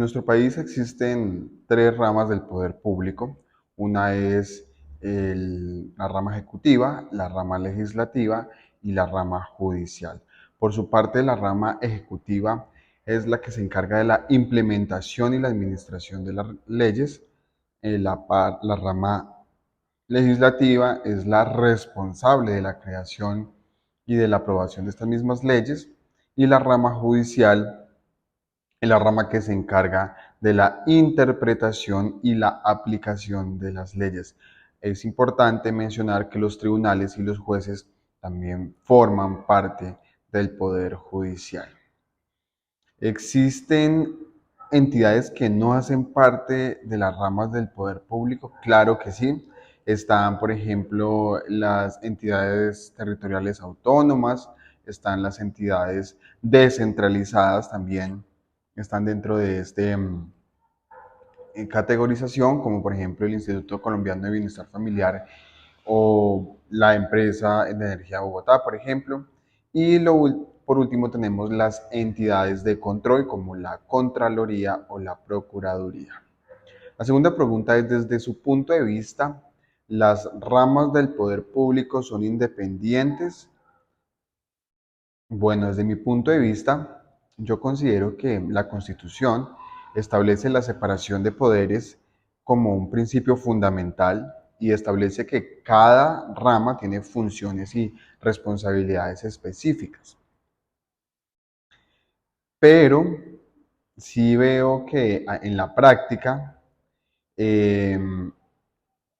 En nuestro país existen tres ramas del poder público. Una es la rama ejecutiva, la rama legislativa y la rama judicial. Por su parte, la rama ejecutiva es la que se encarga de la implementación y la administración de las leyes. La rama legislativa es la responsable de la creación y de la aprobación de estas mismas leyes. Y la rama judicial es la rama que se encarga de la interpretación y la aplicación de las leyes. Es importante mencionar que los tribunales y los jueces también forman parte del poder judicial. ¿Existen entidades que no hacen parte de las ramas del poder público? Claro que sí. Están, por ejemplo, las entidades territoriales autónomas, están las entidades descentralizadas también, están dentro de categorización, como por ejemplo el Instituto Colombiano de Bienestar Familiar o la empresa de energía de Bogotá, por ejemplo. Y por último tenemos las entidades de control como la Contraloría o la Procuraduría. La segunda pregunta es, desde su punto de vista, ¿las ramas del poder público son independientes? Bueno, desde mi punto de vista, yo considero que la Constitución establece la separación de poderes como un principio fundamental y establece que cada rama tiene funciones y responsabilidades específicas. Pero sí veo que en la práctica, eh,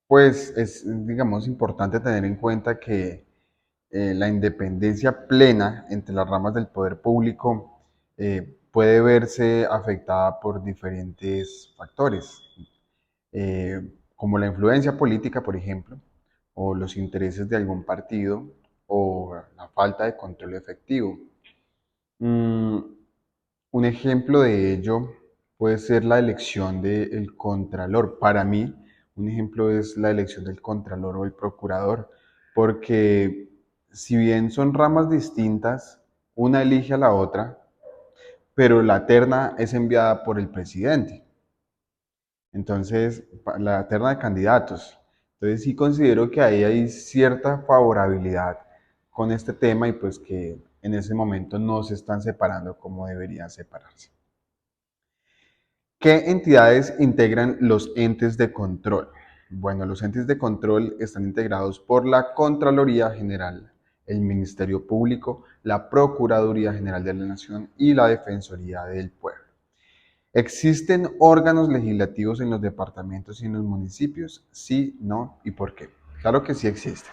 pues es, digamos, importante tener en cuenta que la independencia plena entre las ramas del poder público puede verse afectada por diferentes factores, como la influencia política, por ejemplo, o los intereses de algún partido, o la falta de control efectivo. Mm, un ejemplo de ello puede ser la elección del contralor. Para mí, un ejemplo es la elección del contralor o el procurador, porque si bien son ramas distintas, una elige a la otra, pero la terna es enviada por el presidente. Entonces, la terna de candidatos. Entonces, sí considero que ahí hay cierta favorabilidad con este tema y pues que en ese momento no se están separando como deberían separarse. ¿Qué entidades integran los entes de control? Bueno, los entes de control están integrados por la Contraloría General, el Ministerio Público, la Procuraduría General de la Nación y la Defensoría del Pueblo. ¿Existen órganos legislativos en los departamentos y en los municipios? Sí, no y por qué. Claro que sí existen.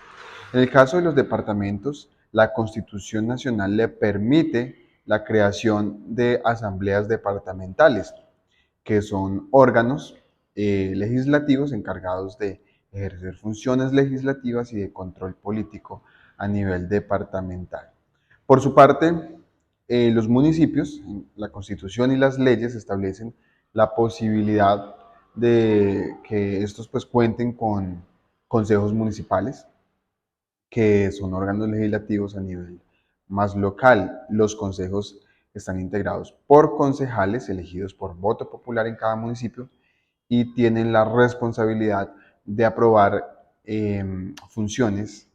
En el caso de los departamentos, la Constitución Nacional le permite la creación de asambleas departamentales, que son órganos legislativos encargados de ejercer funciones legislativas y de control político a nivel departamental. Por su parte, los municipios, la Constitución y las leyes establecen la posibilidad de que estos pues cuenten con consejos municipales, que son órganos legislativos a nivel más local. Los consejos están integrados por concejales elegidos por voto popular en cada municipio y tienen la responsabilidad de aprobar funciones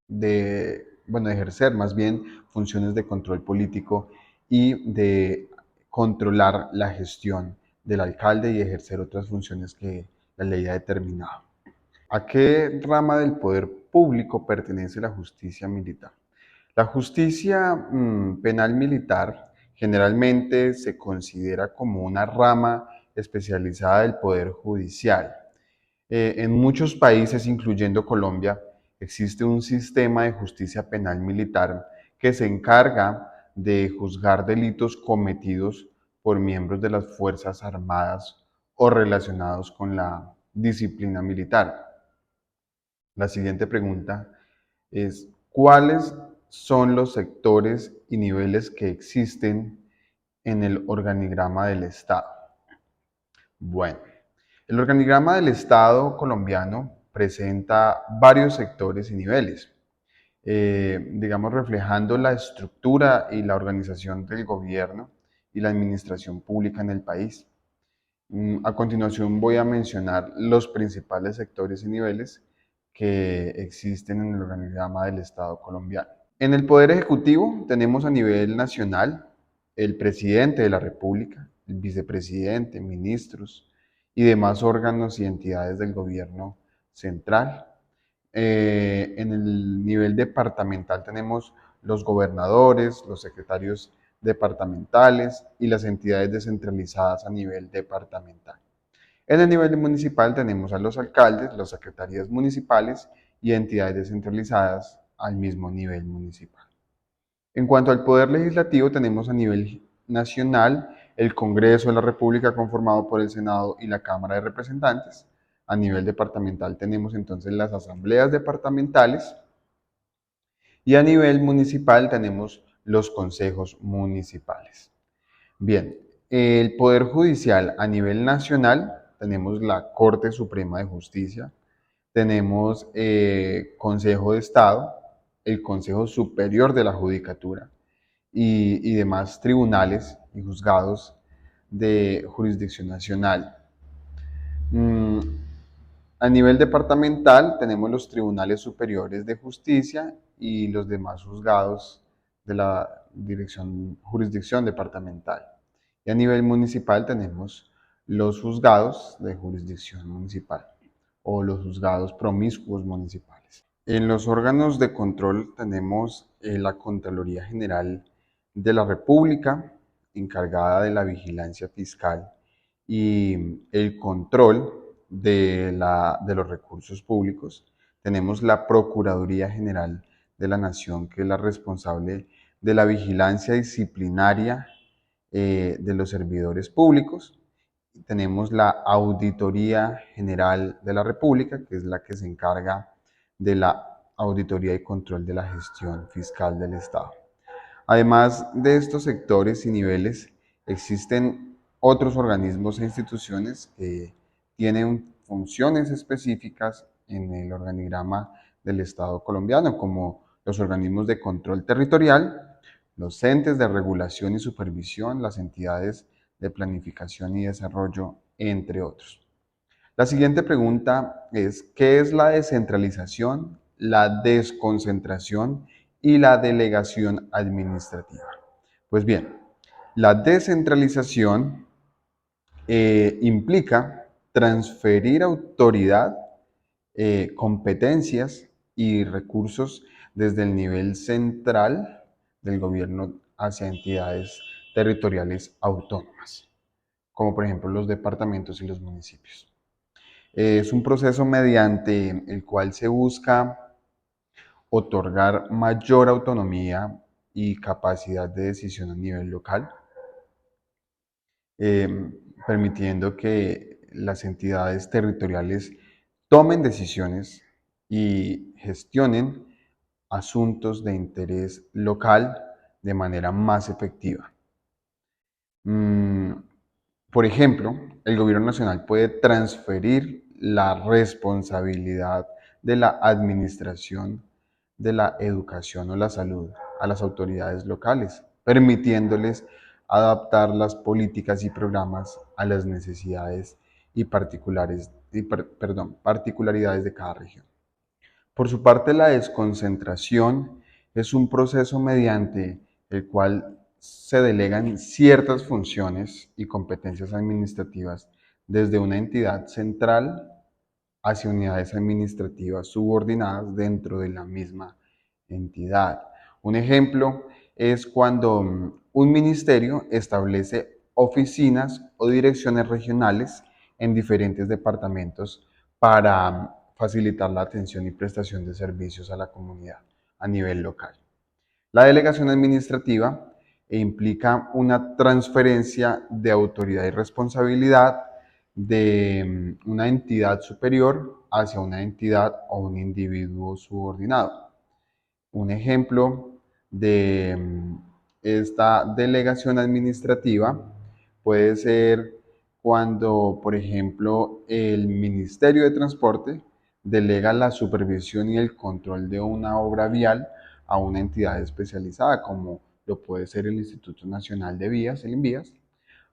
de ejercer más bien funciones de control político y de controlar la gestión del alcalde y ejercer otras funciones que la ley ha determinado. ¿A qué rama del poder público pertenece la justicia militar? La justicia penal militar generalmente se considera como una rama especializada del poder judicial. En muchos países, incluyendo Colombia, existe un sistema de justicia penal militar que se encarga de juzgar delitos cometidos por miembros de las Fuerzas Armadas o relacionados con la disciplina militar. La siguiente pregunta es, ¿cuáles son los sectores y niveles que existen en el organigrama del Estado? Bueno, el organigrama del Estado colombiano presenta varios sectores y niveles, digamos reflejando la estructura y la organización del gobierno y la administración pública en el país. A continuación voy a mencionar los principales sectores y niveles que existen en el organigrama del Estado colombiano. En el Poder Ejecutivo tenemos a nivel nacional el presidente de la República, el vicepresidente, ministros y demás órganos y entidades del gobierno central. En el nivel departamental tenemos los gobernadores, los secretarios departamentales y las entidades descentralizadas a nivel departamental. En el nivel municipal tenemos a los alcaldes, las secretarías municipales y entidades descentralizadas al mismo nivel municipal. En cuanto al poder legislativo, tenemos a nivel nacional el Congreso de la República conformado por el Senado y la Cámara de Representantes. A nivel departamental tenemos entonces las asambleas departamentales y a nivel municipal tenemos los consejos municipales. Bien, el Poder Judicial a nivel nacional tenemos la Corte Suprema de Justicia, tenemos Consejo de Estado, el Consejo Superior de la Judicatura y demás tribunales y juzgados de jurisdicción nacional. A nivel departamental tenemos los tribunales superiores de justicia y los demás juzgados de la jurisdicción departamental. Y a nivel municipal tenemos los juzgados de jurisdicción municipal o los juzgados promiscuos municipales. En los órganos de control tenemos la Contraloría General de la República, encargada de la vigilancia fiscal y el control de los recursos públicos. Tenemos la Procuraduría General de la Nación, que es la responsable de la vigilancia disciplinaria de los servidores públicos. Tenemos la Auditoría General de la República, que es la que se encarga de la auditoría y control de la gestión fiscal del Estado. Además de estos sectores y niveles, existen otros organismos e instituciones que tienen funciones específicas en el organigrama del Estado colombiano, como los organismos de control territorial, los entes de regulación y supervisión, las entidades de planificación y desarrollo, entre otros. La siguiente pregunta es, ¿qué es la descentralización, la desconcentración y la delegación administrativa? Pues bien, la descentralización implica transferir autoridad, competencias y recursos desde el nivel central del gobierno hacia entidades territoriales autónomas, como por ejemplo los departamentos y los municipios. Es un proceso mediante el cual se busca otorgar mayor autonomía y capacidad de decisión a nivel local, permitiendo que las entidades territoriales tomen decisiones y gestionen asuntos de interés local de manera más efectiva. Por ejemplo, el gobierno nacional puede transferir la responsabilidad de la administración de la educación o la salud a las autoridades locales, permitiéndoles adaptar las políticas y programas a las necesidades y particularidades de cada región. Por su parte, la desconcentración es un proceso mediante el cual se delegan ciertas funciones y competencias administrativas desde una entidad central hacia unidades administrativas subordinadas dentro de la misma entidad. Un ejemplo es cuando un ministerio establece oficinas o direcciones regionales en diferentes departamentos para facilitar la atención y prestación de servicios a la comunidad a nivel local. La delegación administrativa implica una transferencia de autoridad y responsabilidad de una entidad superior hacia una entidad o un individuo subordinado. Un ejemplo de esta delegación administrativa puede ser cuando, por ejemplo, el Ministerio de Transporte delega la supervisión y el control de una obra vial a una entidad especializada, como lo puede ser el Instituto Nacional de Vías, el INVÍAS.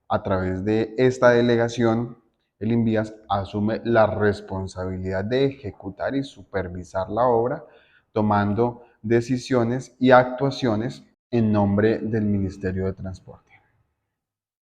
A través de esta delegación, el INVÍAS asume la responsabilidad de ejecutar y supervisar la obra, tomando decisiones y actuaciones en nombre del Ministerio de Transporte.